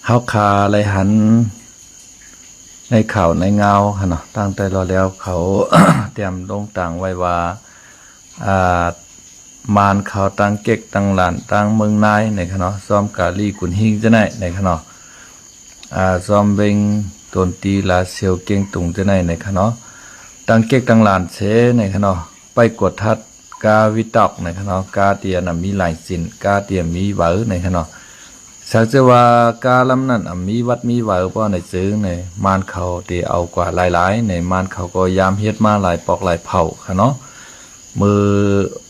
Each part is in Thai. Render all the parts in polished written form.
เฮาคาเลยหันในข่าวในเงาค่ะเนาะตั้งแต่รอแล้วเขา เตรียมลงต่างไว้ว่ามานเขาตั้งเก็กตั้งหลานตั้งเมืองนายในค่ะเนาะซ้อมกาลีกุนหิงจะไหนในค่ะเนาะซ้อมเบงตนตีลาเซียวเก่งตุงจะไหนในค่ะเนาะตั้งเก็กตั้งหลานเสในค่ะเนาะไปกดทัดกาวิตอกในค่ะเนาะกาเตียนมีหลายสินกาเตียมีเบอในค่ะเนาะสักจะว่ากาลำนั้นมีวัดมีเบอเพราะในซื้อในมานเขาตีเอากว่าหลายๆในมานเขาก็ยามเฮ็ดมาหลายปอกหลายเผ่าค่ะเนาะมือ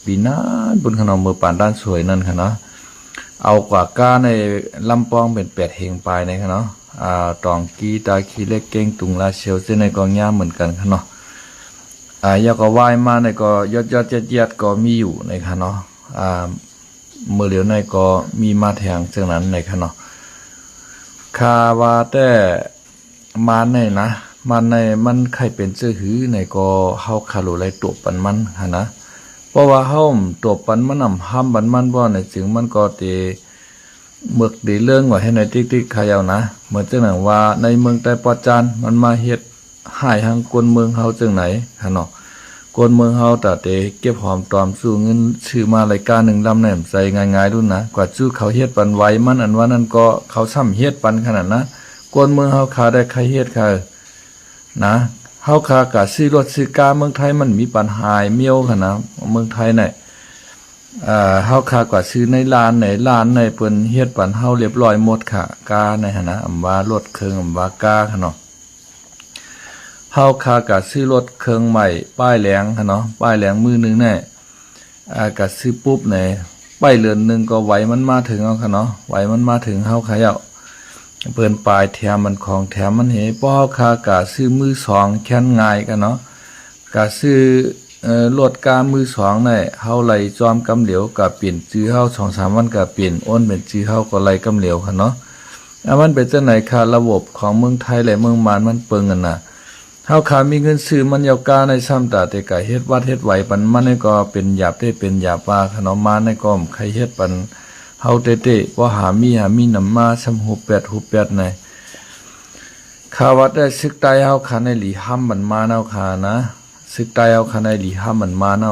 ปีนาบุญขนมมือป่านด้านสวยนั่นค่ะเนาะเอากว่ากาในลำปองเป็น8เฮงปลายในค่ะเนาะตองกีตาคีเล็กเก่งตุงลาเชียวเส้นในกองย่าเหมือนกันค่ะเนาะยาก็วายมาในก็ยอดเจ็ดก็มีอยู่ในค่ะเนาะเมื่อเหลียวในก็มีมาแทงเช่นนั้นในค่ะเนาะคาว่าแต่มาในนะมันในมันใครเป็นเสื้อหือในก็เฮาคาโลไลตัวปันมันค่ะนะเพราะว่าเฮาตัวปันมันห้ำบันมันบ่ในจึงมันก็ตีเมือกดีเรื่องว่าให้ในติ๊กๆขายเอานะเหมือนจังหนังว่าในเมืองแต่ปอจานมันมาเฮ็ดหายทางกวนเมืองเฮาจังไหนค่ะเนาะกวนเมืองเฮาแต่เตเก็บหอมตอมสู้เงินชื่อมารายการหนึ่งลำแหนมใส่ง่ายๆรุ่นนะกว่าจู้เขาเฮ็ดปันไว้มันอันว่านั้นก็เขาซ้ำเฮ็ดปันขนาดนะกวนเมืองเฮาขาได้ใครเฮ็ดค่ะนะเฮาคากะซื้อรถซื้อกาเมืองไทยมันมีปัญหาเมียวค่ะนะเมืองไทยเนี่ยเฮาคากว่าซื้อในร้านไหนเปิ้นเฮ็ดปันเฮาเรียบร้อยหมดค่ะกาในหั่นนะอำว่ารถเครื่องอำว่ากาค่ะเนาะเฮาคากะซื้อรถเครื่องใหม่ป้ายแหลงค่ะเนาะป้ายแหลงมือนึงแน่กะซื้อปุ๊บเนี่ยป้ายเรือนนึงก็ไหวมันมาถึงเอาค่ะเนาะไหวมันมาถึงเฮาขายเอาเปิ้นปลายแถมมันของแถมมันเห็นป้อคากะซื้อมือ2แค่นง่ายกันเนาะกะซื้อรถกามือ2เนี่ยเฮาไหลจอมกำเหลียวกะเปลี่ยนชื่อเฮา 2-3 วันกะเปลี่ยนโอนเป็นชื่อเฮาก็ไหลกำเหลียวค่ะเนาะมันเป็นจังไหนค่ะระบบของเมืองไทยและเมืองมานมันเปิงกันน่ะเฮาขามีเงินซื้อมันยาวกาในซ้ำตาแต่กะเฮ็ดวัดเฮ็ดไหวปันมันนี่ก็เป็นหยาบได้เป็นหยาบว่าขนมมาในก็ใครเฮ็ดปันเฮาเตะๆบ่หามีนำมาซ้ำหู8ในข้าวัดได้ซึกตายเฮาขาในหลีห้ำมันมาเนาขานะซึกตายเฮาขาในหลีห้ำมันมาเนา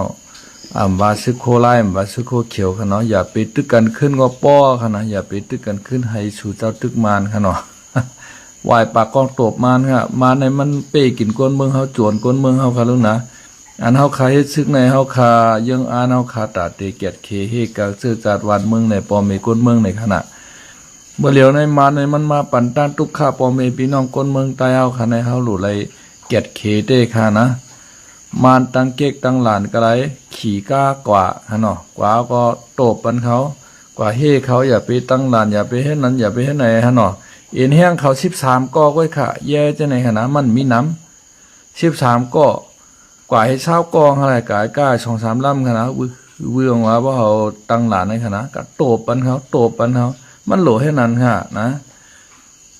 ว่าซึกโคไลว่าซึกโคเขียวค่ะเนาะอย่าไปตึกกันขึ้นก็ป้อค่ะนะอย่าไปตึกกันขึ้นให้สู่เจ้าตึกมานค่ะเนาะวายปากกองตบมานค่ะมาในมันเป้กินก้นเมืองเฮาจวนก้นเมืองเฮาค่ะลุงนะอันเฮาคาเฮ็ดซึกในเฮาคายังอ่านเฮาคาตาเตเกียดเคเฮกะซื่อจัดวันเมืองในปอมีก้นเมืองในขณะเมื่อเหลียวในมาในมันมาปั่นต้านทุกข้าปอมีพี่น้องก้นเมืองตายเฮาค่ะในเฮาหลุไหลเกียดเคเต้ค่ะนะมานตั้งเก๊กตั้งหลานก็ไหลขี่ก้ากว่าค่ะเนาะกว่าก็โตบปันเขากว่าเฮเขาอย่าไปตั้งหลานอย่าไปเฮ็ดนั้นอย่าไปเฮ็ดไหนค่ะเนาะเอ็นแห้งเขา13ก้อก้อยค่ะแย่จะในขณะมันมีน้ำ13ก้อกว่าให้20ก้ออะไรกายก้า 2-3 ลำค่ะนะเวืองว่าบ่เฮาตั้งหลานในขณะก็โตบปันเขามันโหลให้นั้นค่ะนะ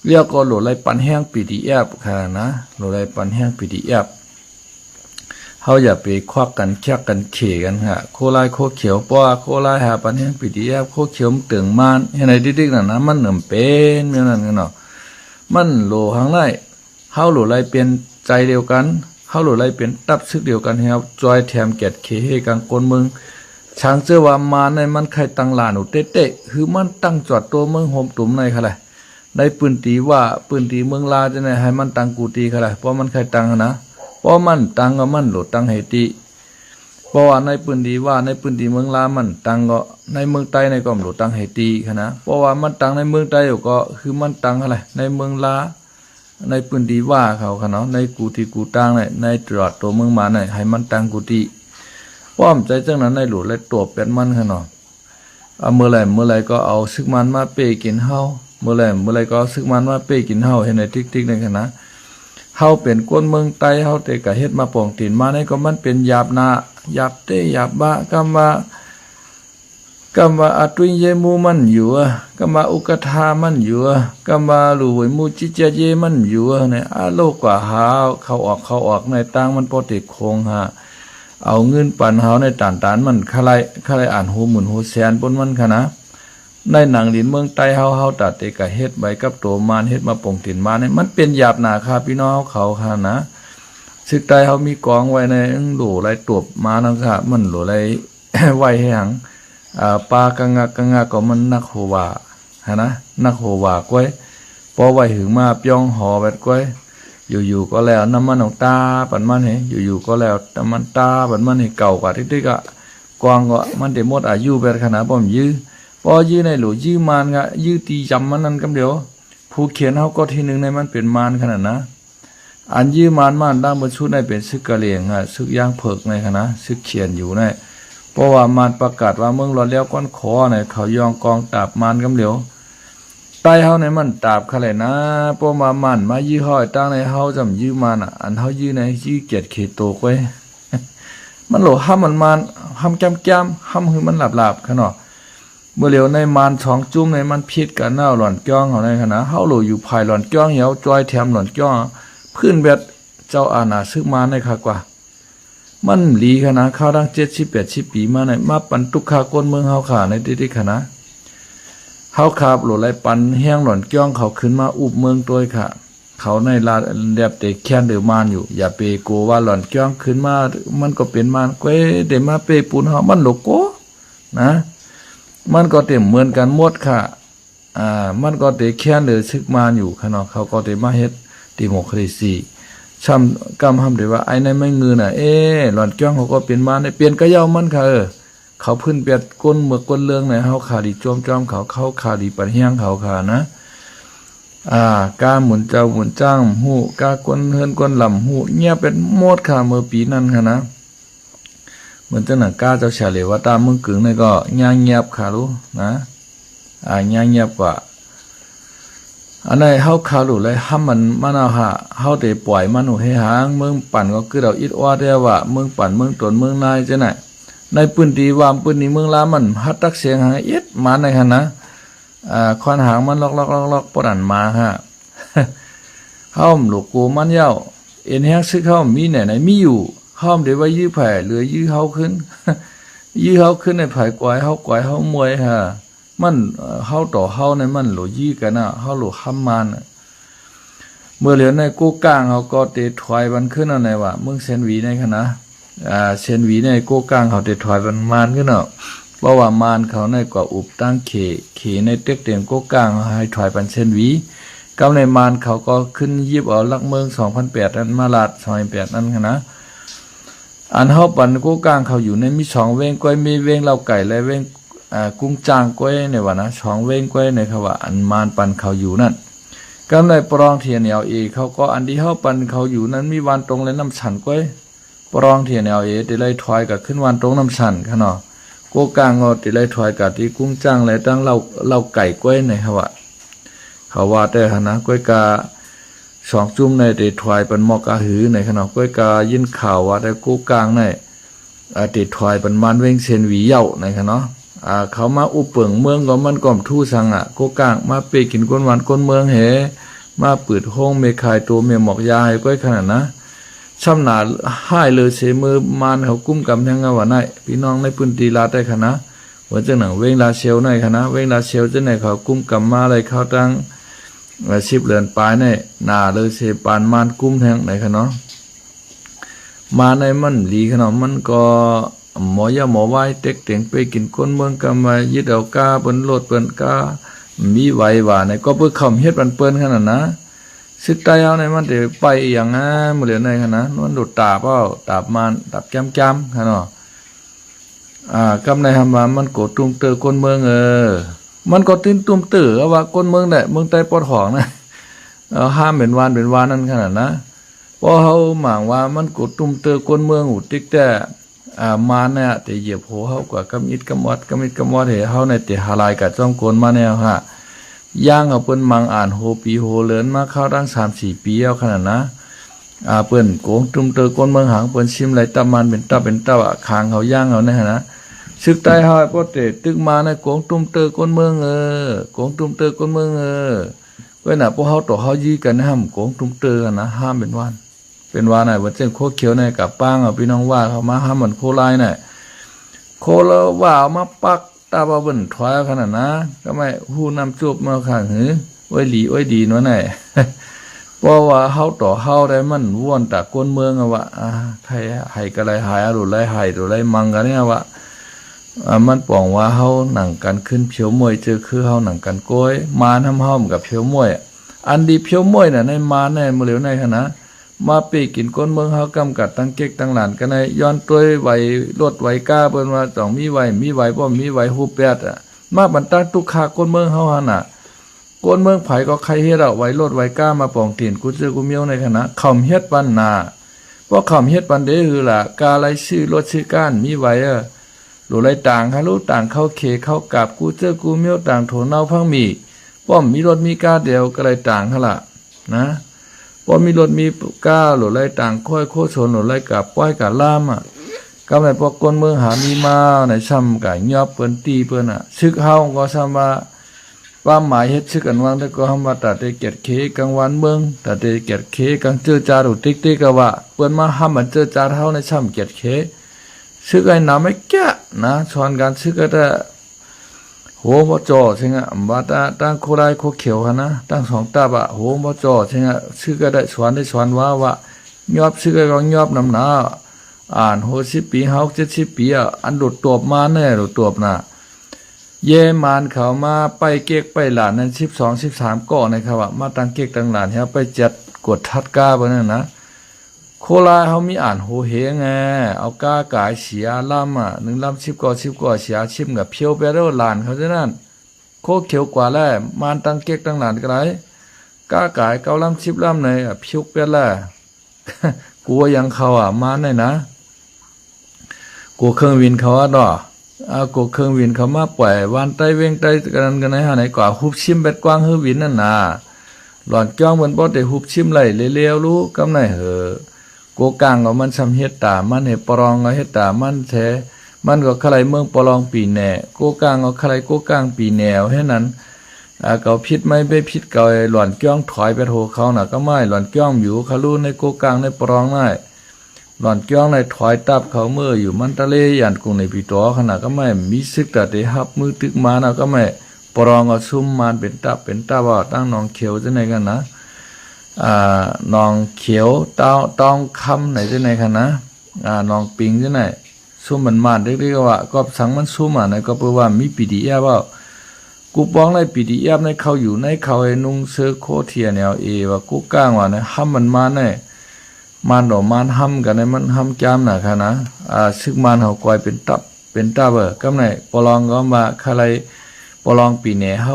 เรียกก็โหลไหลปันแห้ง PDF ค่ะนะโหลไหลปันแห้ง PDFเฮาอย่าไปควักกันแค่กันเขกันค่ะโคลายโคเขียวป้อโคลายหาปันแห้ง PDF โคเขียวมันตึงมานให้ในดิ๊กๆนั่นนะมันเป็นแม่นนั่นกันเนาะมันโหลข้างในเฮาโหลไหลเป็นใจเดียวกันเฮาโหลไหลเป็นตับซึกเดียวกันให้เฮาจอยแถมแกดเคเฮกังกนเมืองช้างเจ้าว่ามาในมันใครตั้งหลานอุเตะคือมันตั้งจอดตัวเมืองโฮมตุ่มในค่ะแหละได้ปืนตีว่าปืนตีเมืองลาจะไหนให้มันตั้งกูตีค่ะแหละเพราะมันใครตั้งนะเพราะมันตั้งก็มันโหลตั้งให้ตีเพราะว่าในปืนดีว่าในปืนตีเมืองลามันตั้งก็ในเมืองใต้ในก็โหลตั้งให้ตีค่ะนะเพราะว่ามันตั้งในเมืองใต้อยู่ก็คือมันตั้งอะไรในเมืองลาในปืนดีว่าเขาค่ะเนาะในกูตีกูตั้งในตรอดตัวเมืองมาให้มันตั้งกูตีป้อมใจจังนั้นในหลุดและตัวเป็ดมันค่ะเนาะเมื่อไรก็เอาซึกมันมาเป้กินเฮาเมื่อไรก็ซึกมันมาเป้กินเฮาเห็นในติ๊กๆในขณะเฮาเป็นก้นเมืองไต้เฮาแต่กะเฮ็ดมาป่องตีนมาในก็มันเป็นหยาบนาหยาบเตหยาบบะกำว่าอตุยเยมูมันอยู่กำว่าอุกทามันอยู่กำว่าหลุยมูจิเจเยมันอยู่เนี่ยโลกกว่าหาเขาออกในตังมันปติโคงหาเอาเงินปันเฮาในตานมันคลายอ่านหูหมุนหูแสนปนมันค่ะนะ ในหนังดินเมืองใต้เฮาตัดเตกะเฮ็ดใบกับตัวมานเฮ็ดมาปงตินมาเนี่ยมันเป็นหยาบหนาคาพี่น้องเขาค่ะนะซึกใต้เฮามีกองไว้ในโหลไรตวบมานังค่ะมันโหลไร ไว้ให้หังปลากังงะก็มันนักโหว่าฮะนะนักโหว่าก้อยพอไว้หึงมาป้องหอแบบก้อยอยู่ๆก็แล้วน้ำมันของตาปันมันให้อยู่ๆก็แล้วน้ำมันตาปันมันให้เก่ากว่าที่ๆก็กวางก็มันได้หมดอายุแบบขนาดบ่มยื้อพอยื้อในหลูยื้อมานก็ยื้อตีจำมันนั่นกำเดียวผู้เขียนเฮาก็ทีนึงในมันเป็นมานขนาดนะอันยื้อมานดังบ่ชุดในเป็นซึกกะเหลี่ยงฮะซึกย่างเผิกในขนาดซึกเขียนอยู่ในเพราะว่ามานประกาศว่าเมืองรอดแล้วก้อนขอในเขายองกองตาบมานกำเดียวใต้เฮาในมันตาบคะเลยนะพวกมามันมายื้อห้อยตั้งในเฮาจำยื้อมันอ่ะอันเฮายื้อในยื้อเกียรติเขตโตกไว้ มันโหลห้ามมันห้ามแก้มห้ามหือมันหลับขนาดเมื่อเร็วในมันสองจุ้มในมันพิษกันหน้าหล่อนจ้องเขาในขณะเฮาโหลอยู่ภายหล่อนจ้องเหี่ยวจอยแถมหล่อนจ้องพื้นเบ็ดเจ้าอาณาซึกมาในค่ะกว่ามันหลีขนาดข้าวดัง70-80 ปีมาในมาปันตุกขาก้นเมืองเฮาขาในที่ขนาดเฮาขาบโหลไรปันแห้งหล่อนจ้องเขาขึ้นมาอุบเมืองตัวค่ะเขาในลาเรียบเตะแค้นเดือมานอยู่อย่าเปโกว่าหล่อนจ้องขึ้นมามันก็เป็นมานก้อยเดมาเปปูนเฮามันโลโก้นะมันก็เต็มเหมือนกันหมดค่ะมันก็เตะแค้นเดือซึกมานอยู่ขนาดเขาก็เตะมาเฮ็ดดิโมคราซีช้ำกำห้ำเดี๋ยวว่าไอ้นั่นไม่เงินน่ะหล่อนจ้องเขาก็เป็นมานในเปลี่ยนก็เย้ามันค่ะเขาพื้นเปียดก้นเมือกก้นเรื่องในเฮาขาดีจอมเขาขาดีปันเฮียงเขาขานะกาหมุนเจ้าหมุนจ้างหูกาก้นเฮินก้นลำหูเงียบเป็นหมดค่ะเมื่อปีนั้นค่ะนะเหมือนจังหนังกาเจ้าเฉลยว่าตามเมืองกึ่งนี่ก็ย่างเงียบค่ะรู้นะย่างเงียบกว่าอันไหนเฮาขารู้เลยห้ามมันเอาหะเฮาได้ปล่อยมันให้หางเมืองปั่นก็คือเราอิดว่าได้ว่าเมืองปั่นเมืองตนเมืองนายจังไหนในปืนดีวามปืนนี้เมืองลามันฮัดตักเสียงหางเอ็ดมาในค่ะนะควันหางมันล็อกปดันมาฮะ เฮาลูกกูมันเย้าเอ็นแฮกซึกเฮามีไหนมีอยู่เฮาได้ไว้ยื้อไผ่เหลือยื้อเฮาขึ้น ยื้อเฮาขึ้นในไผ่กวายเฮามวยฮะมันเฮาต่อเฮาในมันโหลยื้อกันน่ะเฮาโหลค้ำมันเมื่อเหลือในกูกลางเฮาก็เตะถอยมันขึ้นเอาไหนวะเมืองเซนวีในคณะเซนวีในกูกลางเขาเตะถอยมันขึ้นเนาะเพราะว่ามานเขาในกว่าอุบตั้งเขในเต็กเตียงกูกลางให้ถอยปันเซนวีกำในมานเขาก็ขึ้นยิบเอาลักเมือง2008นั้นมาลาด2008นั้นนะอันเฮาปันกูกลางเขาอยู่ในมี2เว้งก้อยมีเว้งเหล้าไก่และเว้งกุ้งจ้างก้อยในว่านะ2เว้งก้อยในเขาว่าอันมานปันเขาอยู่นั่นกำในปรองเทียนเอาเขาก็อันที่เฮาปันเขาอยู่นั้นมีวันตรงและน้ำฉันก้อยปรองเทียนเอาได้เลยถอยกับขึ้นวันตรงน้ำฉันค่ะเนาะกูกลางก็ได้เลยถอยกับที่กุ้งจ้างและตั้งเหล้าไก่ก้อยในเขาว่าแต่หนะก้อยกา2จุ่มในได้ถอยเป็นหมอกาหือในขณะก้อยกายินข่าวว่าได้กูกลางในติดถอยเป็นมันเว้งเซนหวีเหย้าในค่ะเนาะเขามาอุปเปิงเมืองก็มันก่อมทู่สังกูกลางมาเปกินก้นวันก้นเมืองเหมาปืดห้องเมคายตัวเมหมอกยาให้ก้อยขนาดนะช่ำหนาให้เลยเสมือมานเขากุ้มกำทั้งว่าไหนพี่น้องในพื้นที่ลาได้ค่ะนะว่าจังหนังเว้งลาเชลในค่ะนะเว้งลาเชลจังไหนเขากุ้มกำมาอะไรเขาตั้ง10 เดือนปลายในหนาเลยเสปานมานกุ้มแทงไหนค่ะเนาะมาในมันหลีค่ะเนาะมันก็หมอยาหมอไว้เต็กเต็งไปกินก้นเมืองกำมายึดเอากาเปิ้นโลดเปิ้นกามีไหวว่าในก็เพื่อคำเฮ็ดเปิ้นขนาดนะซึกใต้เอาในมันได้ไปอย่างนะมื้อเหลือในขนาดมันโดดตาเป้าตาบมันตาบแก้มค่ะเนาะกำในหำว่ามันโกตุ้มเตอก้นเมืองมันก็ตื้นตุ้มเตอว่าก้นเมืองได้เมืองใต้ปอดหองนะห้ามเป็นวานนั่นขนาดนะพอเฮาหมางว่ามันโกตุ้มเตอก้นเมืองหูติ๊กแต่มาเนี่ยแต่เหยียบโหเฮากว่ากำอิดกำวัดเฮเฮาในแต่หาลายกับจ้องโกนมาแนวฮะย่างเอาเปิ้นมังอ่านโหปีโหเลินมาเข้าตั้ง 3-4 ปีเอาขนาดนะเปิ้นโกงตุ้มเตอก้นเมืองหางเปิ้นชิมไหลตะมันเป็นตะคางเขาย่างเอานะฮะนะซึกใต้เฮาก็เตตึกมาในโกงตุ้มเตอก้นเมืองโกงตุ้มเตอก้นเมืองเว้นน่ะพวกเฮาต่อเฮายีกันห้ามโกงตุ้มเตอกันนะห้ามเป็นวันไหนว่าเจ้าโคเขียวในกับป้างพี่น้องว่าเขามาห้ามมันโคลายน่ะโคแล้วว่ามาปักต ตาบ่เบิ่นถอยขนาดนะก็ไม่ฮู้นำจูบมาข้างหือไว้หลีไว้ดีนั่นแหละ เพราะว่าเฮาต่อเฮาได้มันว่วนตะก้นเมืองอะว่าไทยให้ก็ไรหายหรือไรหายหรือไรมังกันเนี่ยว่ามันป่องว่าเฮาหนังกันขึ้นเพียวมวยเจอคือเฮาหนังกันก้อยมาทำเฮากับเพียวมวยอันดีเพียวมวยน่ะในมาในมื้อเหลียวในคณะมาปีกินก้นเมืองเฮากำกัดตั้งเก๊กตั้งหลานกันในย้อนตัวไหวรถไหวก้าเปิ้นว่าต้องมีไหวบ่มีไหวฮู้แปดมาบรรทัดทุกขาก้นเมืองเฮาหั่นน่ะก้นเมืองไผก็ใครเฮ็ดเอาไหวรถไหวก้ามาป่องตีนกูเจอกูเมียวในคณะคำเฮ็ดปันนาเพราะคำเฮ็ดปันเด้คือล่ะกาไรชื่อรถชื่อก้านมีไหวหลุไรต่างฮะลูต่างเข้าเคเข้ากับกูเจอกูเมียวต่างโถเนาพังมีป้อมมีรถมีก้าเดียวก็ไรต่างฮะล่ะนะป้อมมีรถมีก้าหลุไรต่างค่อยโคชนหลุไรกับป้อยกับล่ามก็ไม่พอก้นเมืองหามีมาในซ้ำกับยอบเปิ้นตีเปิ้นชึกเฮาก็ซ้ำว่าหมายเฮ็ดชึกอันวางแต่ก็ทำว่าตัดได้เกียรติเคกลางวันเมืองตัดได้เกียรติเคกลางเจอจารุติ๊กก็ว่าเปิ้นมาห้ามมันเจอจาเฮาในซ้ำเกียรติเคซึกไอ้น้ำไม่แก่นะชอนการซึกก็ได้โหบ่จ่อใช่ไหมว่าตั้งโคไรโคเขียวนะตั้งสองตาบะโหบ่จ่อใช่ไหมซึกก็ได้สอนว่ายอบซึกก็ยอบน้ำหนาอ่านโห10 ปีเฮา70 ปีอันโดดตบมาแน่โดดตบน่ะเยมานเขามาไปเก๊กไปหลานนั้น12 13ก่อนะครับว่ามาตั้งเก๊กตั้งหลานเฮาไปจัดกดทัดก้าบ่นั่นนะโคลาเขามีอ่านโหเฮงเอาก้ากายเสียล่ำ1 ลำ10 ก่อเสียชิมกับเพียวไปแล้วหลานเขาจะนั่นโคเขียวกว่าแล้วมันตั้งเก๊กตั้งหลานก็ไรก้ากาย9 ลำ10 ลำในเพียวไปแล้วกลัวยังเขามาในนะกลัวเครื่องวินเขาดอกลัวเครื่องวินเขามาปล่อยวันใต้เว้งใต้กันไหนหาไหนกว่าฮุบชิมเบ็ดกว้างเฮวินนั่นน่ะหลอนจ้องเหมือนบ่ได้ฮุบชิมไหลเลี้ยวรู้กำไหนเหอโกกังมันสำเฮ็ดตามันเฮ็ดปรองเฮ็ดตามันแท้มันก็ใครเมืองปรองปีแหน่โกกังใครโกกังปีแหนวแค่นั้นเขาผิดไม่ไปผิดเก่าหล่อนจ้องถอยไปโทเขาน่ะก็ไม่หล่อนจ้องอยู่เขารู้ในโกกังในปรองได้หล่อนจ้องในถอยตับเขาเมื่ออยู่มันทะเลยันกรุงในปีตอขนาดก็ไม่มีซึกแต่ได้ฮับมือตึกมาน่ะก็ไม่ปรองก็ซุ่มมันเป็นตับว่าตั้งนองเขียวจังได๋กันนะนองเขียวต้องคำไหนจังได๋คั่นนะนองปิงจังได๋ซุ่มมันเรียกว่าก็สังมันซุ่มในก็เปิ้ว่ามี PDF ว่ากูป้องใน PDF ในเขาอยู่ในเขาไอ้นุ่งเสื้อโคเทียแนวว่ากูก้างว่าเนี่ยห้ำมันมาเนี่ยมันดอกมันห้ำกันในมันห้ำจามน่ะค่ะนะซึกมันเฮากอยเป็นตับกำไหนปลองก็มาใครปลองปีแหน่เฮา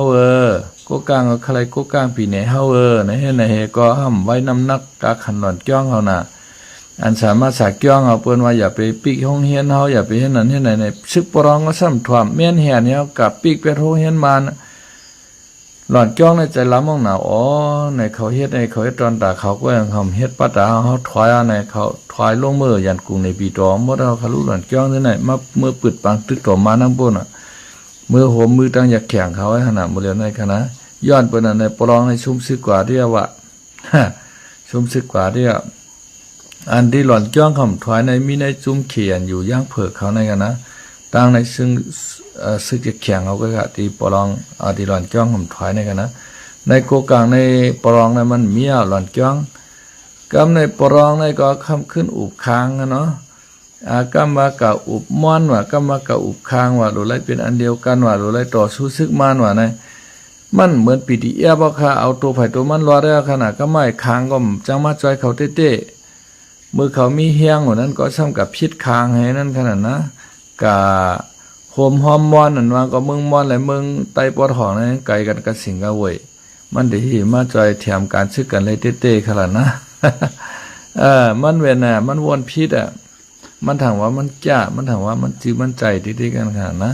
กูกลางก็ใครกูกลางปีแหน่เฮาในเฮ็ดในเฮก็ห้ำไว้น้ำหนักกะขันหล่อนจ้องเฮาน่ะอันสามารถสักจ้องเอาเปิ้นว่าอย่าไปปิกห้องเฮียนเฮาอย่าไปเฮ็ดนั้นเฮ็ดไหนในซึกปลองก็ซ้ำถ่วมแม่นแห่เนี่ยกับปิกไปโทเฮียนมันหล่อนจ้องในใจล้ำมองหนาวในเขาเฮ็ดตอนตาเขาก็ยังทำเฮ็ดปัตตาเขาถอยในเขาถอยลงมือยันกรุงในปีตอมดเอาเขารู้หล่อนจ้องที่ไหนมาเมื่อปึดปังตึกต่อมานั่งบนมือโหมมือตั้งอยากแข่งเขาไว้ขนาดบ่เรียนในคณะย้อนเปิ้นในปลองในชุ่มซึกกว่าที่ว่าชุ่มซึกกว่าที่อันที่หล่อนจ้องคำถอยในมีในจุ่มเขียนอยู่ย่างเผือกเขาในกันนะตั้งในซึ่งซึกจะแข่งเขาก็ตีปลองที่หล่อนจ้องคำถอยในกันนะในโกกลางในปลองในมันมีหล่อนจ้องกำในปลองในก็คำขึ้นอุบค้างเนาะกำมากับอุบม้อนว่ากำมากับอุบค้างว่าหรือไรเป็นอันเดียวกันว่าหรือไรต่อสู้ซึกมันว่าในมันเหมือนปีดีเอบ่ค่ะเอาตัวไผ่ตัวมันรอได้ขนาดก็ไม่ค้างก็จังมาจอยเขาเต้มือเขามีเฮียงหัวนั้นก็ซ้ำกับพิษค้างให้นั่นขนาดนะกะโฮมฮอมมอนนั่นว่าก็เมืองมอนและเมืองไต้ปอดหองนั่นไกลกันกับสิงกะเวยมันได้ที่มาจอยแถมการซึกกันเลยเต้ขนาดนะมันเวนมันวนพิษมันถามว่ามันจ้ามันถามว่ามันจื้อมันใจติๆกันขนาดนะ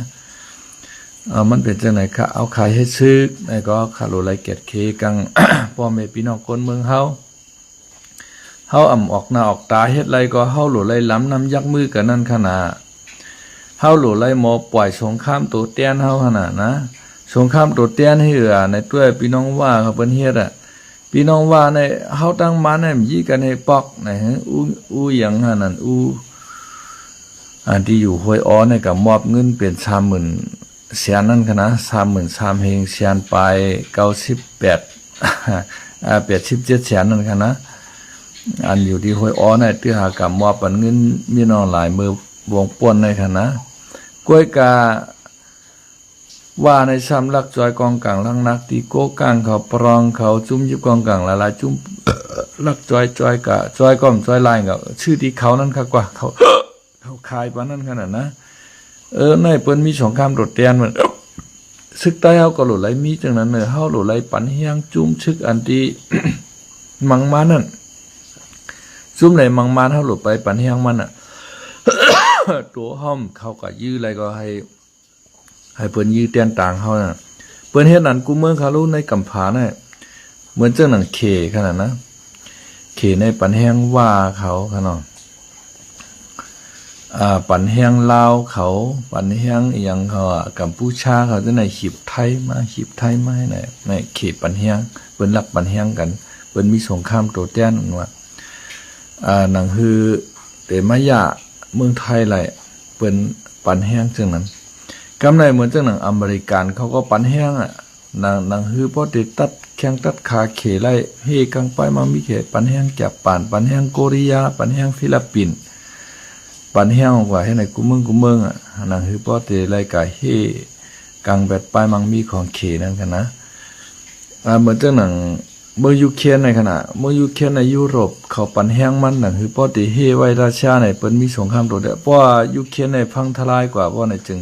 มันเป็นจังไหนคะเอาขายให้ซึกในก็คาโลไลเกตเคกัง พ่อแม่พี่น้องคนเมืองเฮาอ่ำออกหน้าออกตาเฮ็ดไรก็เฮาหลุไลล้ำน้ำยักมือกันนั่นขนาดเฮาหลุไลหมอปล่อยสงครามตัวเตี้ยนเฮาขนาดนะสงครามตัวเตี้ยนให้ในตัวพี่น้องว่าเขาเปิ้นเฮ็ดพี่น้องว่าในเฮาตั้งมาในยี่กันให้ปอกในอูหยังหั่นนั่นอันที่อยู่ห้วยอ้อในก็มอบเงินเป็น30,000 เสียนนั่นคณะ33,000เฮงเสียนไป9887เสียนนั่นคณะอันอยู่ที่ห้วยอ้อในที่หากรรมว่าปันเงินมีน้องหลายมือวงป่วนในคณะกล้วยกาว่าในซ้ำลักจอยกองกลางลังนักตีโก้กลางเขาปรองเขาจุ้มยิบกองกลางหลายๆจุ้ม ลักจอยกะจอยก้อมจอยลายกับชื่อที่เขานั่นค่ะกว่าเขา เขาคายปานนั่นขนาดนะในเปิ้นมีสงครามโดดเตียนเหมือนซึกใต้เฮาก็หลุดไหลมีจังนั้นเฮาหลุดไหลปันเฮียงจุ้มชึกอันที่ มังมานั่นจุ้มไหนมังมาเฮาหลุดไปปันเฮียงมันอ่ะ ตัวห้อมเขาก็ยื้ออะไรก็ให้เปิ้นยื้อเตียนต่างเฮาน่ะเปิ้นเฮ็ดนั้นกูเมืองเขารู้ในกำผาน่ะเหมือนจังหนังเคขนาดนะเขในปันแห้งว่าเขาขนาดปันแห้งลาวเขาปันแห้งอีหยังเขากัมพูชาเขาจะในขีบไทยมาในเขตปันแห้งเปิ้นรักปันแห้งกันเปิ้นมีสงครามโตแต้นว่าหนังคือเตมายะเมืองไทยไหลเปิ้นปันแห้งจังนั้นกำไรเหมือนจังหนังอเมริกันเขาก็ปันแห้งหนังคือพอติดตัดแข้งตัดขาเขไล่เฮกังไปมามีเขปันแห้งจับปันแห้งโกริยาปันแห้งฟิลิปปินส์ปันแห้งกว่าให้ในกูเมืองหนังคือพอติไล่กะเฮกังแบดไปมังมีของเขนั่นกันนะเหมือนจังหนังเมื่อยูเครนในขณะเมื่อยูเครนในยุโรปเขาปันแห้งมันหนังคือพอติเฮไว้ราชาในเปิ้นมีสงครามโดดเดี่ยวเพราะว่ายูเครนในพังทลายกว่าเพราะในจึง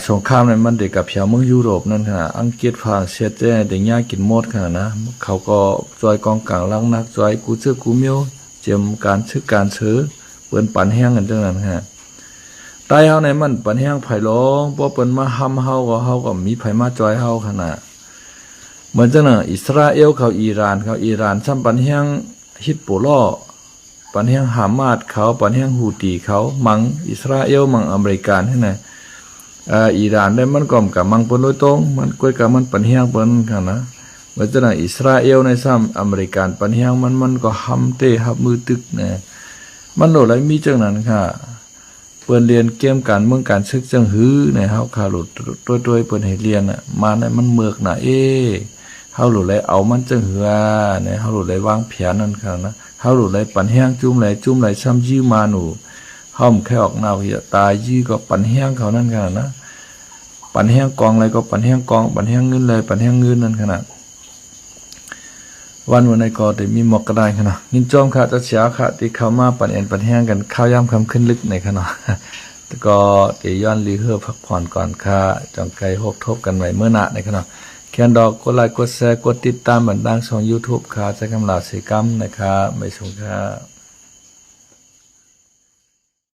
สงครามในมันเด็กกับเพียวเมืองยุโรปนั่นขนาดอังกฤษฝรั่งเศสเด็กยากินหมดขนาดนะเขาก็จอยกองกลางลังนักจอยกูเชื่อกูเมียวเจียมการชื่อการเชื้อเปิ้นปันแห้งกันจังนั้นฮะตายเฮาในมันปันแห้งไผ่ร้องเพราะเปิ้นมาห้ำเฮาก็มีไผมาจอยเฮาขนาดเหมือนจังน่ะอิสราเอลเขาอิหร่านซ้ำปันแห้งฮิตโปลอปันแห้งฮามาสเขาปันแห้งฮูตีเขามังอิสราเอลมังอเมริกันให้ไหนอิหร่านได้มันก่อมกับมังเปิ้นโดยตรงมันก้อยกับมันปันเฮียงเปิ้นค่ะนะเหมือนจะน่ะอิสราเอลในซ้ำอเมริกันปันเฮียงมันก็หำเตะหับมือตึกนะมันโดดไหลมีจังนั้นค่ะเปิ้นเรียนเกมการเมืองการศึกจังหื้อในเฮาคาหลุดตัวเปิ้นให้เรียนน่ะมาในมันเมือกน่ะเฮาหลุดไหลเอามันจังหือเนี่ยเฮาหลุดไหลวางแผนนั่นค่ะนะเฮาหลุดไหลปันเฮียงจุ่มไหลซ้ำยื้อมาหนูห้อมแค่ออกหน้าเหียตายยื้อก็ปันเฮียงเขานั่นค่ะนะปันแห้งกองอะไรก็ปันแห้งกองปันแห้งเงินเลยปันแห้งเงินนั่นขนาดวันในก็ได้มีหมอกกระไดขนาดนินจอมค่ะจะเสียค่ะที่เข้ามาปันปันแห้งกันข้าวย่ำคำขึ้นลึกในขนาดแต่ก็เดี๋ยวย้อนรีเฮอร์พักผ่อนก่อนค่ะจังไกลหกทบกันไว้เมื่อหน้าในขนาดแคนดอกกดไลค์กดแชร์กดติดตามบันดังช่อง YouTube ค่ะใช้คำลาสีกัมนะคะไม่สงค่ะ